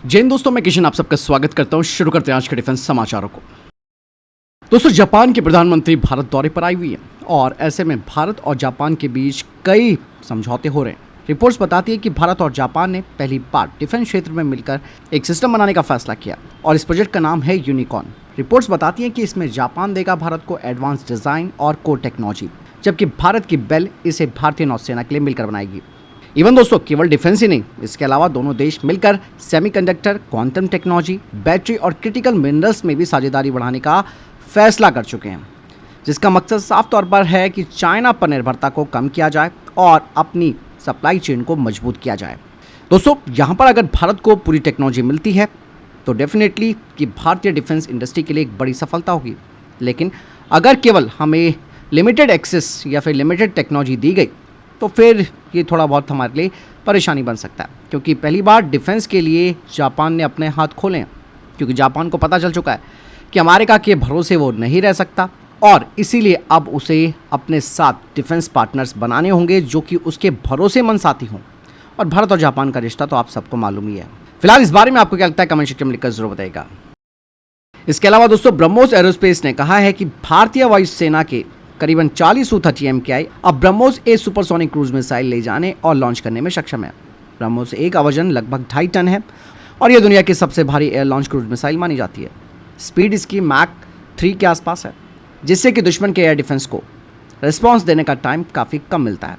जय हिंद दोस्तों, मैं किशन आप सबका स्वागत करता हूं। शुरू करते हैं आज के डिफेंस समाचारों को। दोस्तों, जापान के प्रधानमंत्री भारत दौरे पर आई हुई है और ऐसे में भारत और जापान के बीच कई समझौते हो रहे हैं। रिपोर्ट्स बताती है कि भारत और जापान ने पहली बार डिफेंस क्षेत्र में मिलकर एक सिस्टम बनाने का फैसला किया और इस प्रोजेक्ट का नाम है यूनिकॉर्न। रिपोर्ट्स बताती हैं कि इसमें जापान देगा भारत को एडवांस डिजाइन और कोर टेक्नोलॉजी, जबकि भारत की बेल इसे भारतीय नौसेना के लिए मिलकर बनाएगी। इवन दोस्तों, केवल डिफेंस ही नहीं, इसके अलावा दोनों देश मिलकर सेमीकंडक्टर, क्वांटम टेक्नोलॉजी, बैटरी और क्रिटिकल मिनरल्स में भी साझेदारी बढ़ाने का फैसला कर चुके हैं, जिसका मकसद साफ तौर पर है कि चाइना पर निर्भरता को कम किया जाए और अपनी सप्लाई चेन को मजबूत किया जाए। दोस्तों, यहाँ पर अगर भारत को पूरी टेक्नोलॉजी मिलती है तो डेफिनेटली कि भारतीय डिफेंस इंडस्ट्री के लिए एक बड़ी सफलता होगी। लेकिन अगर केवल हमें लिमिटेड एक्सेस या फिर लिमिटेड टेक्नोलॉजी दी गई तो फिर ये थोड़ा बहुत हमारे लिए परेशानी बन सकता है, क्योंकि पहली बार डिफेंस के लिए जापान ने अपने हाथ खोले हैं, क्योंकि जापान को पता चल चुका है कि अमेरिका के भरोसे वो नहीं रह सकता और इसीलिए अब उसे अपने साथ डिफेंस पार्टनर्स बनाने होंगे जो कि उसके भरोसेमंद साथी हों। और भारत और जापान का रिश्ता तो आप सबको मालूम ही है। फिलहाल इस बारे में आपको क्या लगता है, कमेंट सेक्शन में लिखकर जरूर बताइएगा। इसके अलावा दोस्तों, ब्रह्मोस एरोस्पेस ने कहा है कि भारतीय वायुसेना के करीबन 40 Su-30 MKI अब ब्रह्मोस ए सुपरसोनिक क्रूज मिसाइल ले जाने और लॉन्च करने में सक्षम है। ब्रह्मोस ए का वजन लगभग 2.5 टन है और यह दुनिया की सबसे भारी एयर लॉन्च क्रूज मिसाइल मानी जाती है। स्पीड इसकी मैक 3 के आसपास है, जिससे कि दुश्मन के एयर डिफेंस को रिस्पॉन्स देने का टाइम काफ़ी कम मिलता है।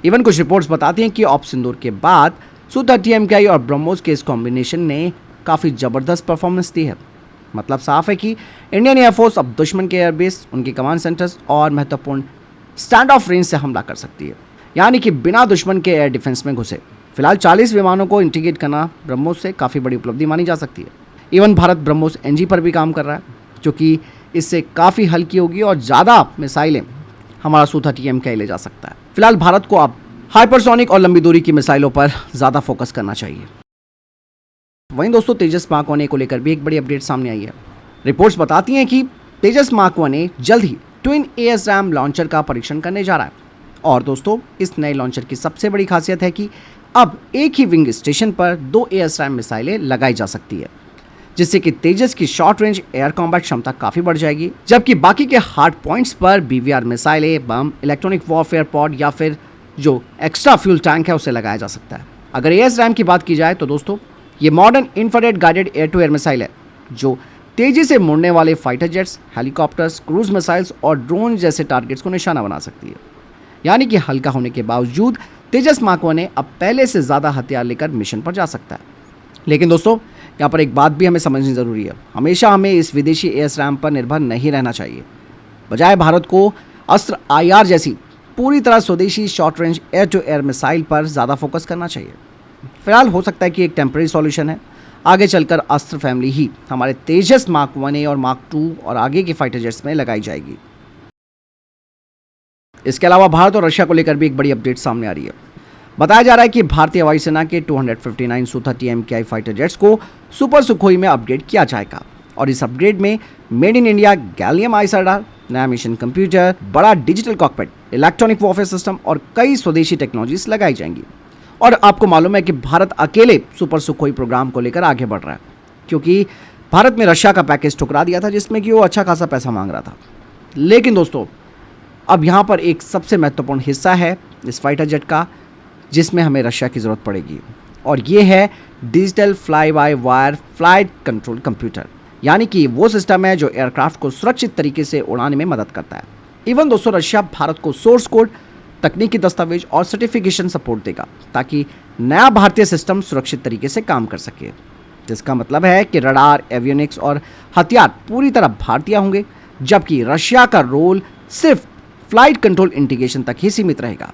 इवन कुछ रिपोर्ट्स बताती हैं कि ऑपरेशन सिंदूर के बाद Su-30 MKI और ब्रह्मोस के इस कॉम्बिनेशन ने काफ़ी ज़बरदस्त परफॉर्मेंस दी है। मतलब साफ है कि इंडियन एयरफोर्स अब दुश्मन के एयरबेस, उनके कमांड सेंटर्स और महत्वपूर्ण स्टैंड ऑफ रेंज से हमला कर सकती है, यानी कि बिना दुश्मन के एयर डिफेंस में घुसे। फिलहाल 40 विमानों को इंटीग्रेट करना ब्रह्मोस से काफ़ी बड़ी उपलब्धि मानी जा सकती है। इवन भारत ब्रह्मोस NG पर भी काम कर रहा है, जो कि इससे काफ़ी हल्की होगी और ज़्यादा मिसाइलें हमारा Su-30 MKI ले जा सकता है। फिलहाल भारत को अब हाइपरसोनिक और लंबी दूरी की मिसाइलों पर ज़्यादा फोकस करना चाहिए। वहीं दोस्तों, तेजस मार्क 1 को लेकर भी एक बड़ी अपडेट सामने आई है। रिपोर्ट्स बताती हैं कि तेजस मार्क 1 जल्द ही ट्विन ASRAAM लॉन्चर का परीक्षण करने जा रहा है। और दोस्तों, इस नए लॉन्चर की सबसे बड़ी खासियत है कि अब एक ही विंग स्टेशन पर 2 ASRAAM मिसाइलें लगाई जा सकती है, जिससे कि तेजस की शॉर्ट रेंज एयर कॉम्बैट क्षमता काफ़ी बढ़ जाएगी, जबकि बाकी के हार्ड पॉइंट्स पर BVR मिसाइलें, बम, इलेक्ट्रॉनिक वॉरफेयर पॉड या फिर जो एक्स्ट्रा फ्यूल टैंक है उसे लगाया जा सकता है। अगर ASRAAM की बात की जाए तो दोस्तों, ये modern infrared guided air to air missile है जो तेजी से मुड़ने वाले fighter jets, helicopters, cruise missiles और ड्रोन जैसे टारगेट्स को निशाना बना सकती है। यानी कि हल्का होने के बावजूद तेजस मार्क 1 अब पहले से ज़्यादा हथियार लेकर मिशन पर जा सकता है। लेकिन दोस्तों, यहाँ पर एक बात भी हमें समझनी ज़रूरी है। हमेशा हमें इस विदेशी ASRAAM पर निर्भर नहीं रहना चाहिए। बजाय भारत को अस्त्र IR जैसी पूरी तरह स्वदेशी short range air to air missile पर ज़्यादा फोकस करना चाहिए। फिलहाल हो सकता है कि एक टेम्परेरी सॉल्यूशन है, आगे चलकर अस्त्र फैमिली ही हमारे तेजस मार्क 1 और मार्क 2 और आगे के फाइटर जेट्स में लगाई जाएगी। इसके अलावा भारत और रशिया को लेकर भी एक बड़ी अपडेट सामने आ रही है। बताया जा रहा है कि भारतीय वायुसेना के 259 Su-30 MKI फाइटर जेट्स को सुपर सुखोई में अपग्रेड किया जाएगा और इस अपग्रेड में made in India gallium ice radar, नया मिशन कंप्यूटर, बड़ा digital cockpit, electronic warfare system और कई स्वदेशी टेक्नोलॉजीज लगाई जाएंगी। और आपको मालूम है कि भारत अकेले सुपर सुखोई प्रोग्राम को लेकर आगे बढ़ रहा है, क्योंकि भारत में रशिया का पैकेज ठुकरा दिया था जिसमें कि वो अच्छा खासा पैसा मांग रहा था। लेकिन दोस्तों, अब यहाँ पर एक सबसे महत्वपूर्ण हिस्सा है इस फाइटर जेट का जिसमें हमें रशिया की ज़रूरत पड़ेगी, और ये है digital fly by wire flight control computer. यानी कि वो सिस्टम है जो एयरक्राफ्ट को सुरक्षित तरीके से उड़ाने में मदद करता है। इवन दोस्तों, रशिया भारत को सोर्स कोड, तकनीकी दस्तावेज और सर्टिफिकेशन सपोर्ट देगा ताकि नया भारतीय सिस्टम सुरक्षित तरीके से काम कर सके, जिसका मतलब है कि रडार, एवियोनिक्स और हथियार पूरी तरह भारतीय होंगे, जबकि रशिया का रोल सिर्फ फ्लाइट कंट्रोल इंटीग्रेशन तक ही सीमित रहेगा।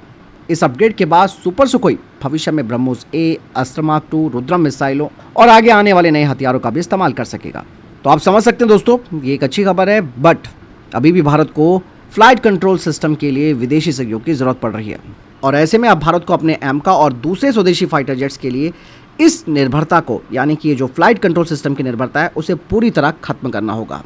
इस अपग्रेड के बाद सुपर सुखोई भविष्य में ब्रह्मोस A, अस्त्र मार्क 2, रुद्रम मिसाइलों और आगे आने वाले नए हथियारों का भी इस्तेमाल कर सकेगा। तो आप समझ सकते हैं दोस्तों, ये एक अच्छी खबर है, बट अभी भी भारत को फ्लाइट कंट्रोल सिस्टम के लिए विदेशी सहयोग की जरूरत पड़ रही है और ऐसे में अब भारत को अपने AMCA और दूसरे स्वदेशी फाइटर जेट्स के लिए इस निर्भरता को, यानी कि ये जो फ्लाइट कंट्रोल सिस्टम की निर्भरता है, उसे पूरी तरह खत्म करना होगा।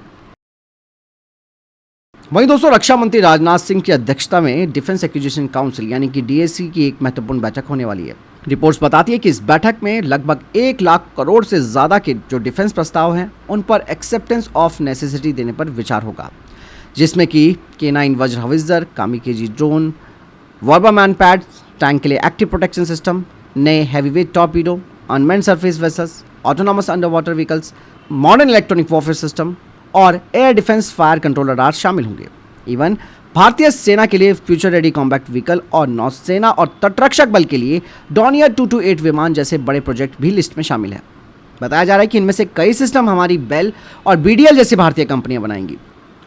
वहीं दोस्तों, रक्षा मंत्री राजनाथ सिंह की अध्यक्षता में डिफेंस एक्विजिशन काउंसिल यानी कि DAC की एक महत्वपूर्ण बैठक होने वाली है। रिपोर्ट्स बताती है कि इस बैठक में लगभग 1 लाख करोड़ से ज़्यादा के जो डिफेंस प्रस्ताव हैं उन पर एक्सेप्टेंस ऑफ नेसेसिटी देने पर विचार होगा, जिसमें कि K9 Vajra howitzer, kamikaze drone, वॉर्बामैन पैड, टैंक के लिए एक्टिव प्रोटेक्शन सिस्टम, नए heavyweight torpedo, unmanned surface vessels, autonomous underwater vehicles, modern electronic warfare system और air defence fire control radar शामिल होंगे। इवन भारतीय सेना के लिए फ्यूचर रेडी कॉम्बैट व्हीकल और नौसेना और तटरक्षक बल के लिए डॉनियर 228 विमान जैसे बड़े प्रोजेक्ट भी लिस्ट में शामिल है। बताया जा रहा है कि इनमें से कई सिस्टम हमारी बेल और BDL जैसी भारतीय कंपनियां बनाएंगी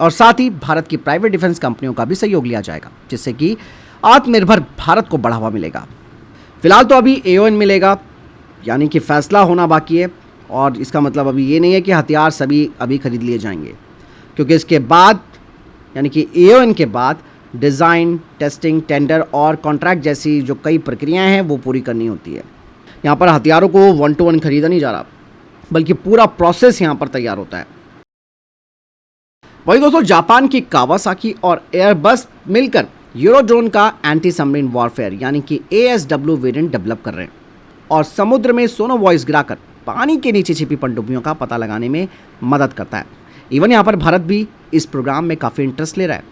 और साथ ही भारत की प्राइवेट डिफेंस कंपनियों का भी सहयोग लिया जाएगा, जिससे कि आत्मनिर्भर भारत को बढ़ावा मिलेगा। फिलहाल तो अभी AON मिलेगा, यानी कि फैसला होना बाकी है, और इसका मतलब अभी ये नहीं है कि हथियार सभी अभी खरीद लिए जाएंगे, क्योंकि इसके बाद यानी कि AON के बाद डिज़ाइन, टेस्टिंग, टेंडर और कॉन्ट्रैक्ट जैसी जो कई प्रक्रियाएं हैं वो पूरी करनी होती है। यहाँ पर हथियारों को 1 to 1 खरीदा नहीं जा रहा, बल्कि पूरा प्रोसेस यहाँ पर तैयार होता है। वही दोस्तों, जापान की कावासाकी और एयरबस मिलकर यूरोड्रोन का एंटी सबमरीन वॉरफेयर यानी कि ASW वेरिएंट डेवलप कर रहे हैं और समुद्र में सोनोवॉइस गिराकर पानी के नीचे छिपी पनडुब्बियों का पता लगाने में मदद करता है। इवन यहाँ पर भारत भी इस प्रोग्राम में काफ़ी इंटरेस्ट ले रहा है,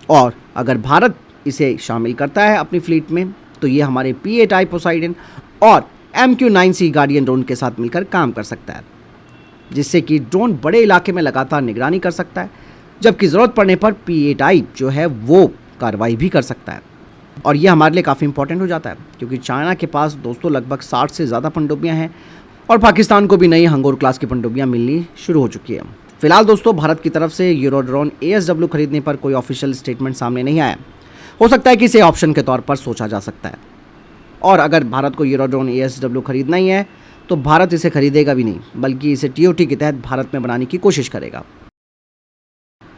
और अगर भारत इसे शामिल करता है अपनी फ्लीट में तो ये हमारे P8I पोसाइडन और MQ-9C गार्डियन ड्रोन के साथ मिलकर काम कर सकता है, जिससे कि ड्रोन बड़े इलाके में लगातार निगरानी कर सकता है, जबकि ज़रूरत पड़ने पर P8I जो है वो कार्रवाई भी कर सकता है। और ये हमारे लिए काफ़ी इंपॉर्टेंट हो जाता है, क्योंकि चाइना के पास दोस्तों लगभग 60 से ज़्यादा पनडुब्बियाँ हैं और पाकिस्तान को भी नई हंगोर क्लास की पनडुब्बियाँ मिलनी शुरू हो चुकी है। फिलहाल दोस्तों, भारत की तरफ से यूरोड्रोन ASW खरीदने पर कोई ऑफिशियल स्टेटमेंट सामने नहीं आया। हो सकता है कि इसे ऑप्शन के तौर पर सोचा जा सकता है, और अगर भारत को यूरोड्रोन ASW खरीदना ही है तो भारत इसे खरीदेगा भी नहीं, बल्कि इसे TOT के तहत भारत में बनाने की कोशिश करेगा।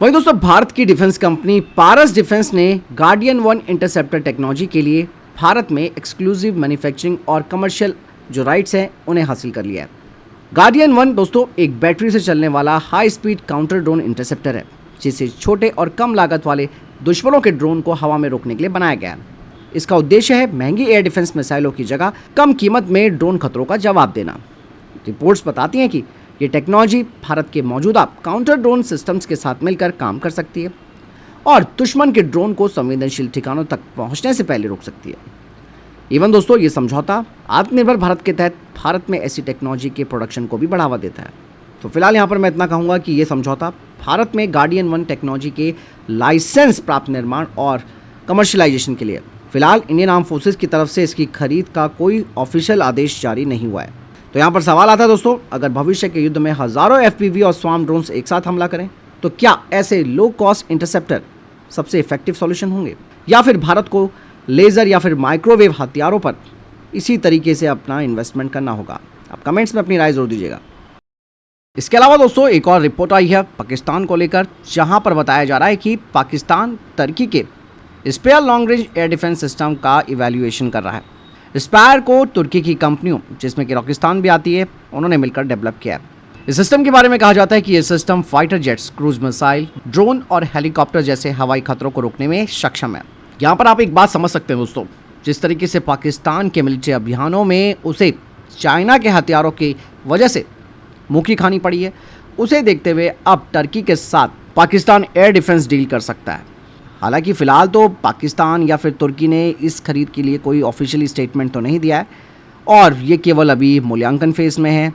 वहीं दोस्तों, भारत की डिफेंस कंपनी पारस डिफेंस ने गार्डियन 1 इंटरसेप्टर टेक्नोलॉजी के लिए भारत में एक्सक्लूसिव मैन्युफैक्चरिंग और कमर्शियल जो राइट्स हैं उन्हें हासिल कर लिया है। गार्डियन 1 दोस्तों एक बैटरी से चलने वाला high speed counter drone interceptor है, जिसे छोटे और कम लागत वाले दुश्मनों के ड्रोन को हवा में रोकने के लिए बनाया गया है। इसका उद्देश्य है महंगी एयर डिफेंस मिसाइलों की जगह कम कीमत में ड्रोन खतरों का जवाब देना। रिपोर्ट्स बताती हैं कि ये टेक्नोलॉजी भारत के मौजूदा काउंटर ड्रोन सिस्टम्स के साथ मिलकर काम कर सकती है और दुश्मन के ड्रोन को संवेदनशील ठिकानों तक पहुंचने से पहले रोक सकती है। इवन दोस्तों, ये समझौता आत्मनिर्भर भारत के तहत भारत में ऐसी टेक्नोलॉजी के प्रोडक्शन को भी बढ़ावा देता है। तो फिलहाल यहाँ पर मैं इतना कहूँगा कि ये समझौता भारत में गार्डियन 1 टेक्नोलॉजी के लाइसेंस प्राप्त निर्माण और कमर्शलाइजेशन के लिए फिलहाल इंडियन आर्म फोर्सेस की तरफ से इसकी खरीद का कोई ऑफिशियल आदेश जारी नहीं हुआ है। तो यहाँ पर सवाल आता है दोस्तों, अगर भविष्य के युद्ध में हज़ारों FPV और स्वार्म ड्रोन्स एक साथ हमला करें तो क्या ऐसे लो कॉस्ट इंटरसेप्टर सबसे इफेक्टिव सॉल्यूशन होंगे, या फिर भारत को लेज़र या फिर माइक्रोवेव हथियारों पर इसी तरीके से अपना इन्वेस्टमेंट करना होगा? आप कमेंट्स में अपनी राय जरूर दीजिएगा। इसके अलावा दोस्तों एक और रिपोर्ट आई है पाकिस्तान को लेकर, जहां पर बताया जा रहा है कि पाकिस्तान तुर्की के spare long range air defence system का इवैल्यूएशन कर रहा है। स्पेयर को तुर्की की कंपनियों जिसमें कि रॉकिस्तान भी आती है, उन्होंने मिलकर डेवलप किया है। इस सिस्टम के बारे में कहा जाता है कि यह system fighter jets, cruise missile, drone और हेलीकॉप्टर जैसे हवाई खतरों को रोकने में सक्षम है। यहाँ पर आप एक बात समझ सकते हैं दोस्तों, जिस तरीके से पाकिस्तान के मिलिट्री अभियानों में उसे चाइना के हथियारों की वजह से मुखी खानी पड़ी है, उसे देखते हुए अब टर्की के साथ पाकिस्तान एयर डिफेंस डील कर सकता है। हालांकि फ़िलहाल तो पाकिस्तान या फिर तुर्की ने इस खरीद के लिए कोई ऑफिशियली स्टेटमेंट तो नहीं दिया है और ये केवल अभी मूल्यांकन फेज़ में है।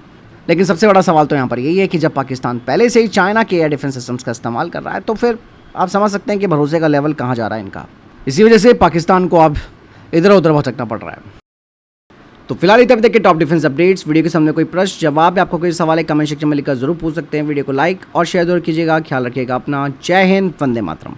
लेकिन सबसे बड़ा सवाल तो यहाँ पर यही है कि जब पाकिस्तान पहले से ही चाइना के एयर डिफेंस सिस्टम्स का इस्तेमाल कर रहा है तो फिर आप समझ सकते हैं कि भरोसे का लेवल कहाँ जा रहा है इनका। इसी वजह से पाकिस्तान को अब इधर उधर भटकना पड़ रहा है। तो फिलहाल इधर तक के टॉप डिफेंस अपडेट्स। वीडियो के सामने कोई प्रश्न जवाब या आपको कोई सवाल है कमेंट सेक्शन में लिखकर जरूर पूछ सकते हैं। वीडियो को लाइक और शेयर जरूर कीजिएगा। ख्याल रखिएगा अपना। जय हिंद, वंदे मातरम।